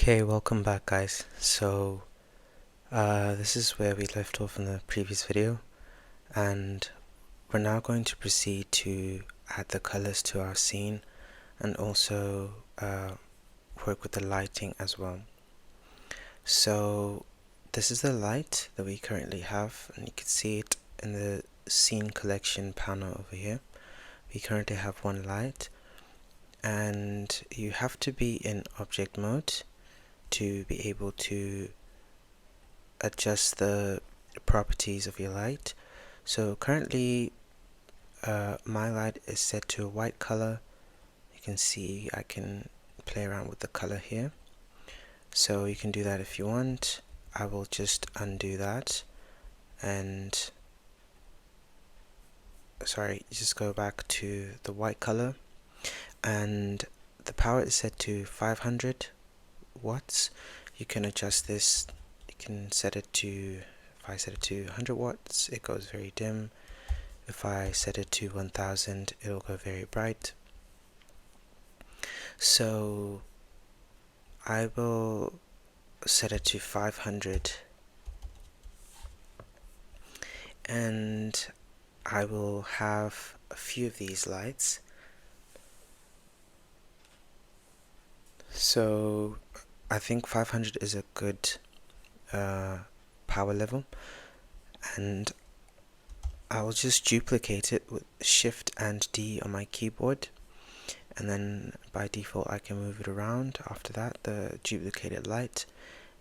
Okay, welcome back guys. This is where we left off in the previous video, and we're now going to proceed to add the colors to our scene and also work with the lighting as well. So this is the light that we currently have, and you can see it in the scene collection panel over here. We currently have one light, and you have to be in object mode to be able to adjust the properties of your light. So currently my light is set to a white color. You can see I can play around with the color here, so you can do that if you want. I will just undo that and just go back to the white color, and the power is set to 500 watts. You can adjust this. You can set it to, if I set it to 100 watts, it goes very dim. If I set it to 1000, it'll go very bright. So I will set it to 500, and I will have a few of these lights. So I think 500 is a good power level, and I will just duplicate it with Shift and D on my keyboard, and then by default I can move it around after that, the duplicated light,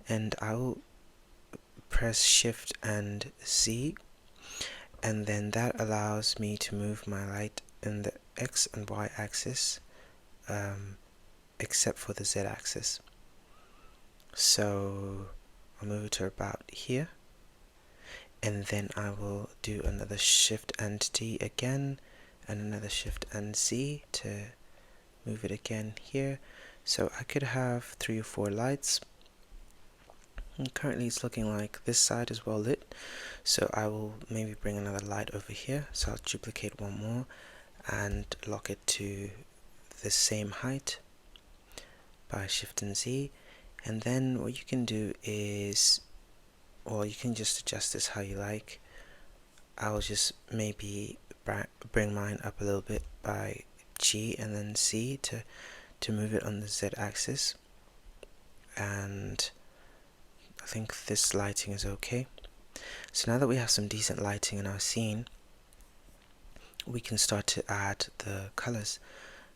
and I will press Shift and Z, and then that allows me to move my light in the X and Y axis, except for the Z axis. So I'll move it to about here, and then I will do another Shift and D again, and another Shift and Z to move it again here. So I could have 3 or 4 lights. And currently it's looking like this side is well lit, so I will maybe bring another light over here. So I'll duplicate one more and lock it to the same height by Shift and Z, and then what you can do is, well, you can just adjust this how you like. I'll just maybe bring mine up a little bit by G and then C to move it on the Z axis, and I think this lighting is okay. So now that we have some decent lighting in our scene, we can start to add the colors,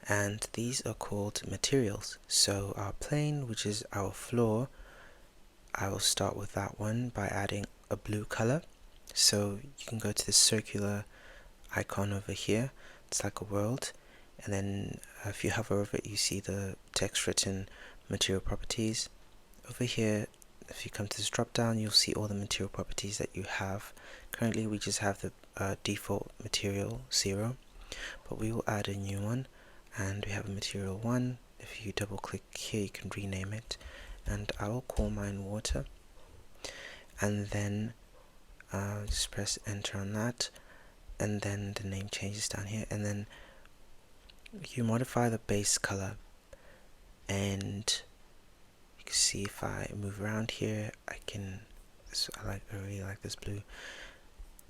and these are called materials. So our plane, which is our floor, I will start with that one by adding a blue color. So you can go to the circular icon over here, it's like a world, and then if you hover over it, you see the text written material properties. Over here, if you come to this drop down, you'll see all the material properties that you have. Currently we just have the default material 0, but we will add a new one, and we have a material 1. If you double click here, you can rename it, and I will call mine water, and then just press enter on that, and then the name changes down here, and then you modify the base color, and you can see if I move around here, I really like this blue.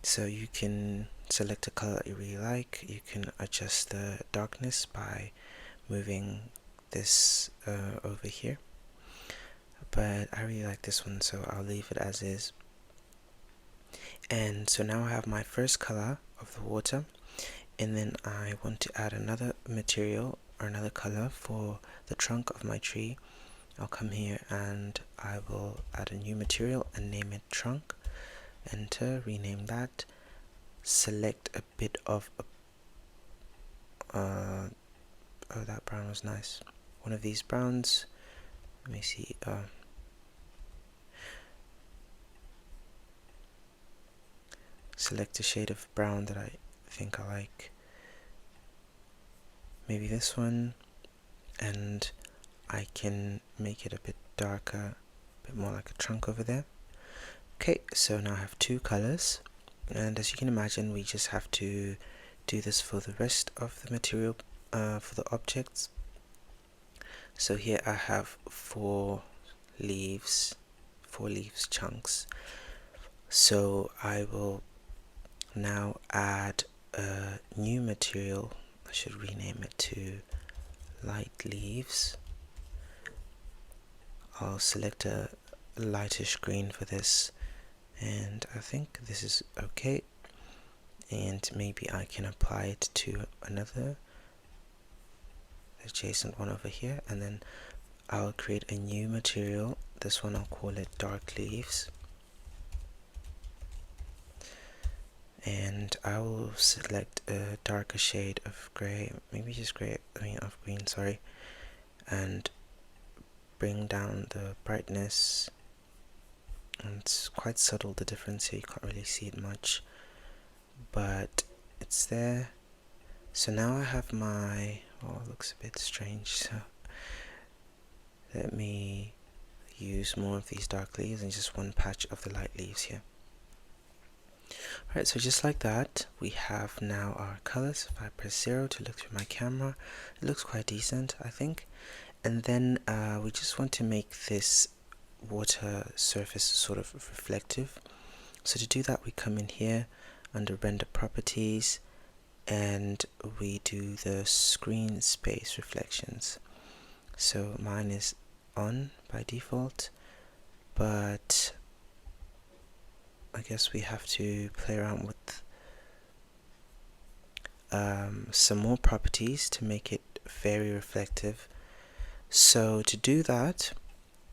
So you can select a color that you really like. You can adjust the darkness by moving this over here, but I really like this one, so I'll leave it as is. And so now I have my first color of the water, and then I want to add another material or another color for the trunk of my tree. I'll come here and I will add a new material and name it trunk. Enter, rename that, select a bit of oh, that brown was nice, one of these browns. Let me see, select a shade of brown that I think I like, maybe this one, and I can make it a bit darker, a bit more like a trunk over there. Okay, so now I have 2 colors, and as you can imagine, we just have to do this for the rest of the material for the objects. So here I have 4 leaves, 4 leaves chunks. So I will now add a new material. I should rename it to light leaves. I'll select a lightish green for this, and I think this is okay, and maybe I can apply it to another adjacent one over here, and then I'll create a new material. This one I'll call it dark leaves, and I will select a darker shade of gray, maybe just gray, of green, sorry, and bring down the brightness. And it's quite subtle, the difference here, you can't really see it much, but it's there. So now I have my, oh, it looks a bit strange, so let me use more of these dark leaves and just one patch of the light leaves here. Alright, so just like that, we have now our colors. If I press 0 to look through my camera, it looks quite decent, I think. And then we just want to make this water surface sort of reflective. So to do that, we come in here under render properties, and we do the screen space reflections. So mine is on by default, but I guess we have to play around with some more properties to make it very reflective. So to do that,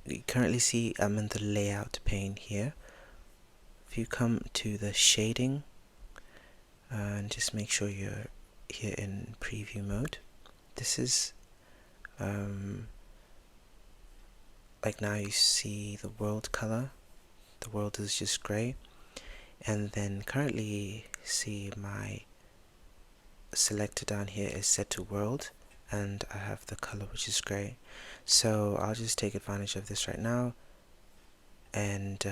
you currently see I'm in the layout pane here. If you come to the shading and just make sure you're here in preview mode, this is like now you see the world color. The world is just gray, and then currently see my selector down here is set to world, and I have the color which is gray. So I'll just take advantage of this right now and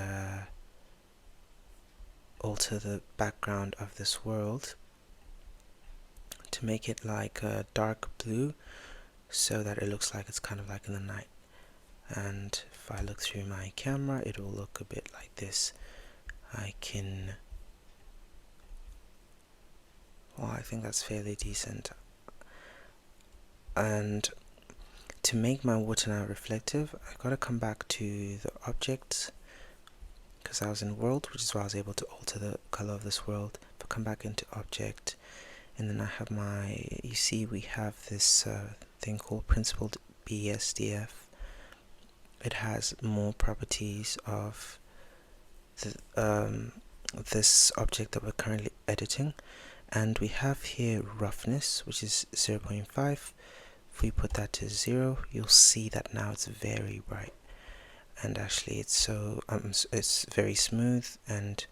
alter the background of this world to make it like a dark blue, so that it looks like it's kind of like in the night. And if I look through my camera, it will look a bit like this. I can, well, I think that's fairly decent. And to make my water now reflective, I gotta come back to the objects, because I was in world, which is why I was able to alter the color of this world. But come back into object, and then I have my, you see we have this thing called principled BSDF. It has more properties of the, this object that we're currently editing, and we have here roughness, which is 0.5. If we put that to 0, you'll see that now it's very bright, and actually it's so it's very smooth, and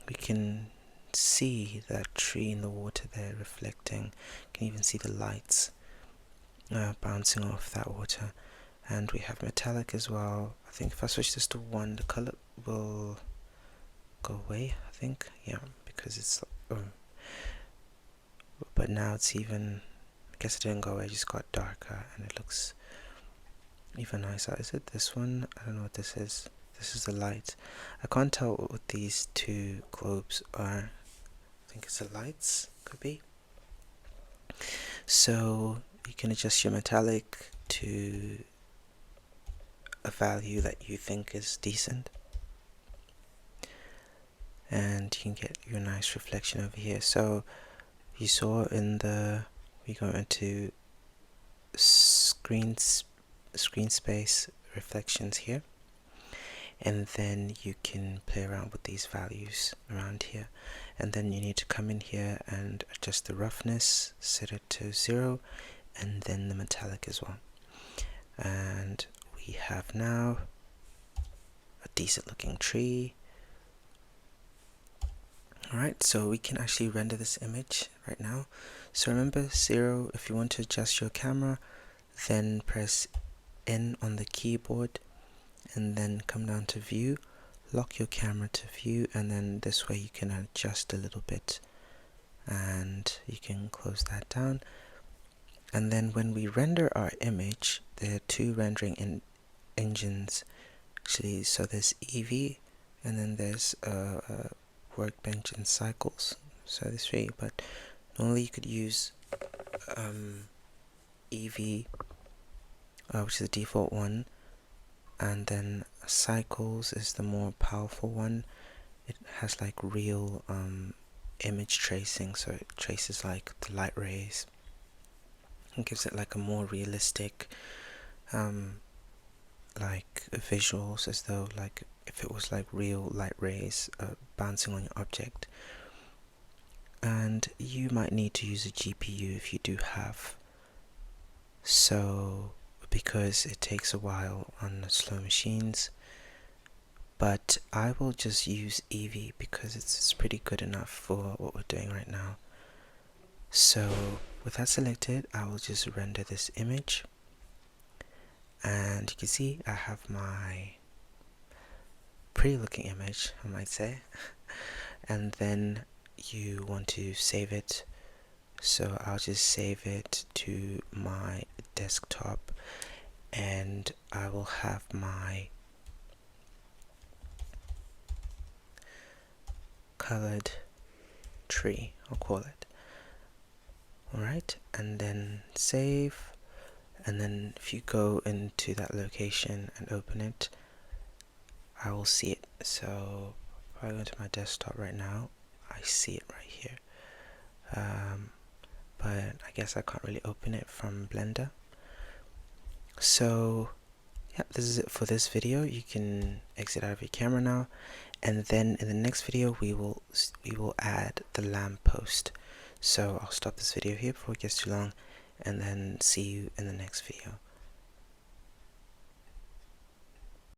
we can see that tree in the water there reflecting. You can even see the lights bouncing off that water. And we have metallic as well. I think if I switch this to 1, the color will go away, I think. Yeah, because it's but now it's even, I guess it didn't go away, it just got darker, and it looks even nicer. Is it this one? I don't know what this is. This is the light. I can't tell what these two globes are. I think it's the lights, could be. So you can adjust your metallic to a value that you think is decent, and you can get your nice reflection over here. So you saw in the, we go into screen space reflections here, and then you can play around with these values around here, and then you need to come in here and adjust the roughness, set it to 0, and then the metallic as well. And we have now a decent looking tree. Alright, so we can actually render this image right now. So remember 0, if you want to adjust your camera, then press N on the keyboard, and then come down to view, lock your camera to view, and then this way you can adjust a little bit, and you can close that down. And then when we render our image, there are two rendering engines actually, so there's Eevee, and then there's Workbench and Cycles. So there's three, but normally you could use Eevee, which is the default one, and then Cycles is the more powerful one. It has like real image tracing, so it traces like the light rays and gives it like a more realistic like visuals, as though like if it was like real light rays bouncing on your object. And you might need to use a GPU if you do have, so because it takes a while on the slow machines. But I will just use Eevee because it's pretty good enough for what we're doing right now. So with that selected, I will just render this image, and you can see I have my pretty looking image, I might say. And then you want to save it, so I'll just save it to my desktop, and I will have my colored tree, I'll call it. Alright, and then save, and then if you go into that location and open it, I will see it. So if I go to my desktop right now, I see it right here. But I guess I can't really open it from Blender. So yeah, this is it for this video. You can exit out of your camera now, and then in the next video we will add the lamppost. So I'll stop this video here before it gets too long, and then see you in the next video.